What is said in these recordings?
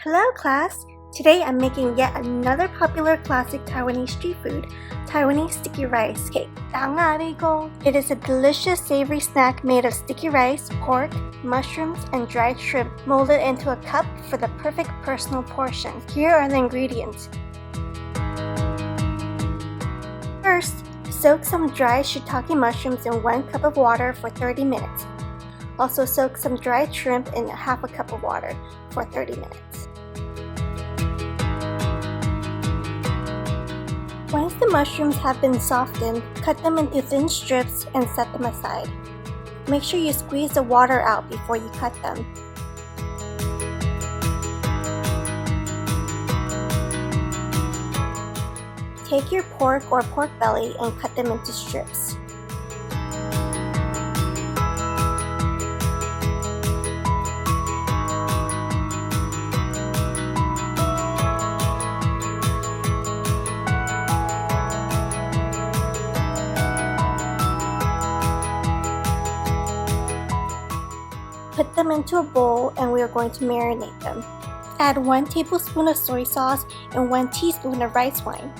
Hello class! Today I'm making yet another popular classic Taiwanese street food, Taiwanese sticky rice cake, tâng-á-bí-ko. It is a delicious savory snack made of sticky rice, pork, mushrooms, and dried shrimp molded into a cup for the perfect personal portion. Here are the ingredients. First, soak some dried shiitake mushrooms in 1 cup of water for 30 minutes. Also soak some dried shrimp in half a cup of water for 30 minutes. Once the mushrooms have been softened, cut them into thin strips and set them aside. Make sure you squeeze the water out before you cut them. Take your pork or pork belly and cut them into strips. Put them into a bowl and we are going to marinate them. Add 1 tablespoon of soy sauce and 1 teaspoon of rice wine.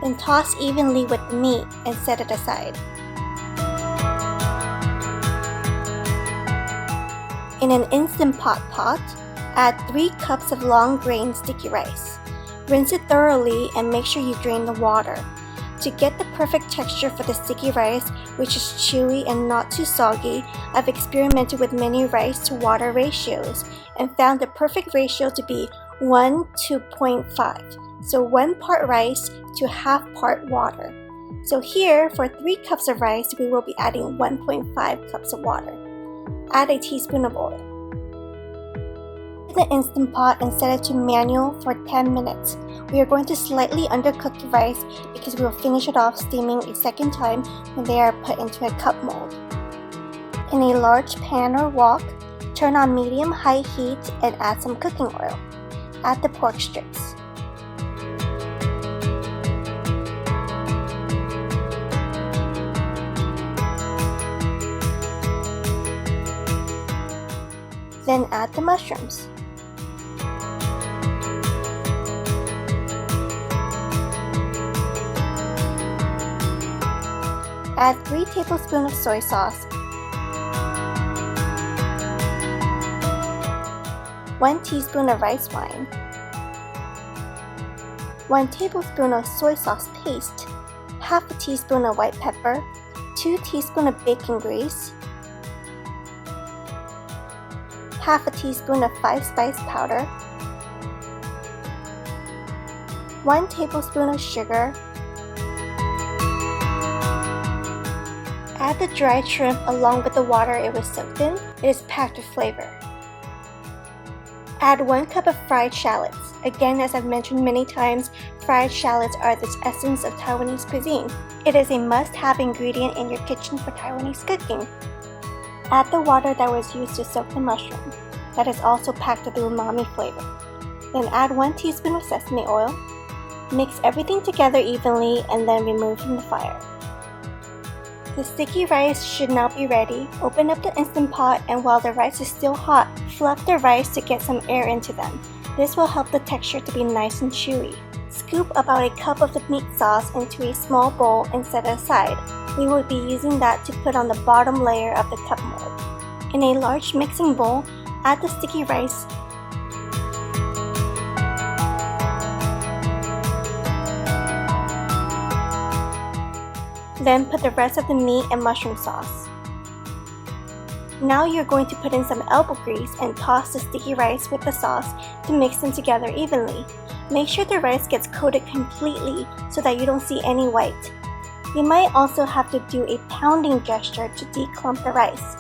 Then toss evenly with the meat and set it aside. In an Instant Pot pot, add 3 cups of long-grain sticky rice. Rinse it thoroughly and make sure you drain the water. To get the perfect texture for the sticky rice, which is chewy and not too soggy, I've experimented with many rice to water ratios and found the perfect ratio to be 1 to 0.5. So 1 part rice to half part water. So here, for 3 cups of rice, we will be adding 1.5 cups of water. Add a teaspoon of oil. Put the Instant Pot and set it to manual for 10 minutes. We are going to slightly undercook the rice because we will finish it off steaming a second time when they are put into a cup mold. In a large pan or wok, turn on medium-high heat and add some cooking oil. Add the pork strips. Then add the mushrooms. Add 3 tablespoons of soy sauce, 1 teaspoon of rice wine, 1 tablespoon of soy sauce paste, half a teaspoon of white pepper, 2 teaspoons of bacon grease, half a teaspoon of 5-spice powder, 1 tablespoon of sugar. Add the dried shrimp along with the water it was soaked in. It is packed with flavor. Add 1 cup of fried shallots. Again, as I've mentioned many times, fried shallots are the essence of Taiwanese cuisine. It is a must-have ingredient in your kitchen for Taiwanese cooking. Add the water that was used to soak the mushroom. That is also packed with the umami flavor. Then add 1 teaspoon of sesame oil. Mix everything together evenly and then remove from the fire. The sticky rice should now be ready. Open up the Instant Pot and while the rice is still hot, fluff the rice to get some air into them. This will help the texture to be nice and chewy. Scoop about a cup of the meat sauce into a small bowl and set it aside. We will be using that to put on the bottom layer of the cup mold. In a large mixing bowl, add the sticky rice. Then put the rest of the meat and mushroom sauce. Now you're going to put in some elbow grease and toss the sticky rice with the sauce to mix them together evenly. Make sure the rice gets coated completely so that you don't see any white. You might also have to do a pounding gesture to declump the rice.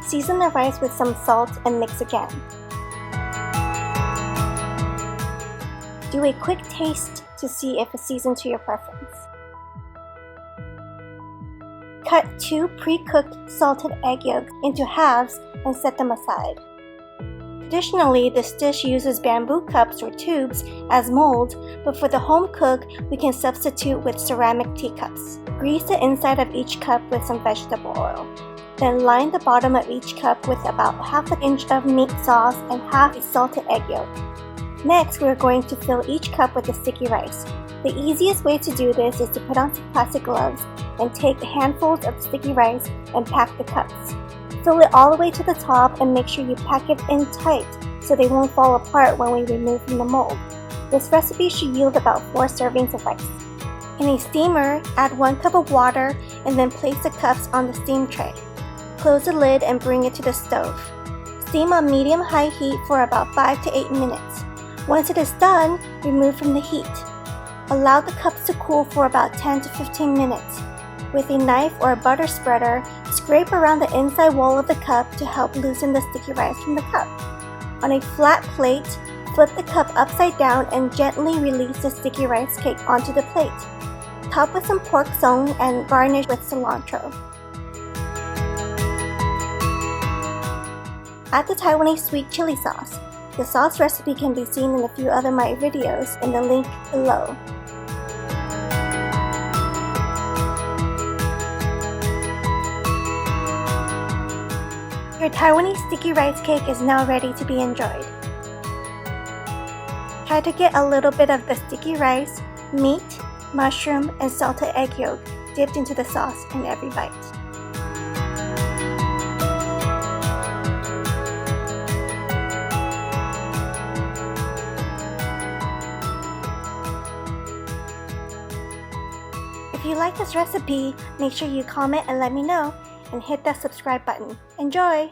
Season the rice with some salt and mix again. Do a quick taste to see if it's seasoned to your preference. Cut 2 pre-cooked salted egg yolks into halves and set them aside. Traditionally, this dish uses bamboo cups or tubes as mold, but for the home cook, we can substitute with ceramic teacups. Grease the inside of each cup with some vegetable oil. Then line the bottom of each cup with about half an inch of meat sauce and half a salted egg yolk. Next, we're going to fill each cup with the sticky rice. The easiest way to do this is to put on some plastic gloves and take handfuls of sticky rice and pack the cups. Fill it all the way to the top and make sure you pack it in tight so they won't fall apart when we remove from the mold. This recipe should yield about 4 servings of rice. In a steamer, add 1 cup of water and then place the cups on the steam tray. Close the lid and bring it to the stove. Steam on medium-high heat for about 5 to 8 minutes. Once it is done, remove from the heat. Allow the cups to cool for about 10 to 15 minutes. With a knife or a butter spreader, scrape around the inside wall of the cup to help loosen the sticky rice from the cup. On a flat plate, flip the cup upside down and gently release the sticky rice cake onto the plate. Top with some pork song and garnish with cilantro. Add the Taiwanese sweet chili sauce. The sauce recipe can be seen in a few other my videos in the link below. Your Taiwanese sticky rice cake is now ready to be enjoyed. Try to get a little bit of the sticky rice, meat, mushroom, and salted egg yolk dipped into the sauce in every bite. If you like this recipe, make sure you comment and let me know, and hit that subscribe button. Enjoy!